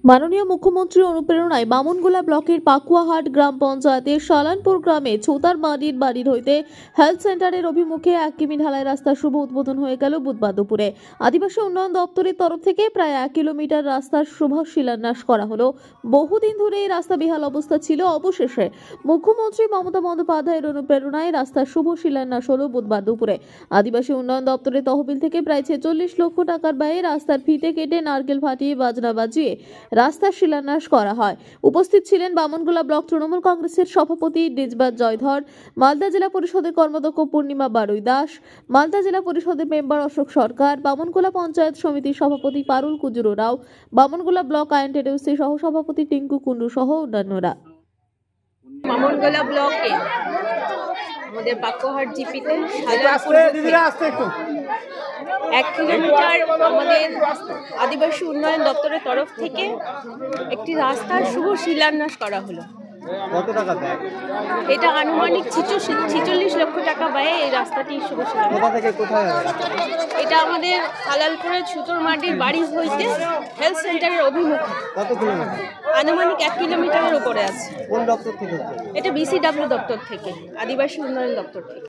মাননীয় মুখ্যমন্ত্রী অনুপ্রেরণায় বামনগোলা ব্লকের পাকুয়াহাট গ্রাম পঞ্চায়েতের সালানপুর গ্রামে ছোতার বাড়ির হইতে হেলথ সেন্টারের অভিমুখে 1 কিমি ঢালাই রাস্তার শুভ উদ্বোধন হয়ে গেল বুধবার দুপুরে। আদিবাসী উন্নয়ন দপ্তরের তরফ থেকে প্রায় 1 কিলোমিটার রাস্তার শুভ শিলান্যাস করা হলো। বহুদিন ধরে এই রাস্তা বেহাল অবস্থা ছিল। অবশেষে মুখ্যমন্ত্রী মমতা বন্দ্যোপাধ্যায়ের অনুপ্রেরণায় রাস্তার শুভ শিলান্যাস হলো বুধবার দুপুরে। আদিবাসী উন্নয়ন দপ্তরের তহবিল থেকে প্রায় 46 লক্ষ টাকার ব্যয়ে রাস্তার ফিতে কেটে নারকেল ফাটিয়ে বাজনা বাজিয়ে রাস্তার শিলান্যাস করা হয়। উপস্থিত ছিলেন বামনগোলা ব্লক তৃণমূল কংগ্রেসের সভাপতি ডিজবাত জয়ধর, মালদা জেলা পরিষদের কর্মাধ্যক্ষ পূর্ণিমা বারুই দাস, মালদা জেলা পরিষদের মেম্বার অশোক সরকার, বামনগোলা পঞ্চায়েত সমিতির সভাপতি পারুল কুজুরো রাও, বামনগোলা ব্লক আইএনটিটিউসি সহ সভাপতি টিঙ্কু কুন্ডু সহ অন্যান্যরা। বামনগোলা ব্লকে আমাদের পাকুয়াহাট জিপিতে 1 কিলোমিটার আমাদের আদিবাসী উন্নয়ন দপ্তরের তরফ থেকে একটি রাস্তার শুভ শিলান্যাস করা হলো। কত টাকা দেয়? এটা আনুমানিক 46 লক্ষ টাকা ব্যয়ে এই রাস্তাটি শুভ শিলান্যাস। কোথা থেকে কোথায় হবে? এটা আমাদের সালালপুরের ছুতরমাটির বাড়ি হইতে হেলথ সেন্টারের অভিমুখে। কত কিলোমিটার? আনুমানিক 1 কিলোমিটারের উপরে আছে। কোন দপ্তর থেকে হচ্ছে? এটা BCW দপ্তর থেকে, আদিবাসী উন্নয়ন দপ্তর থেকে।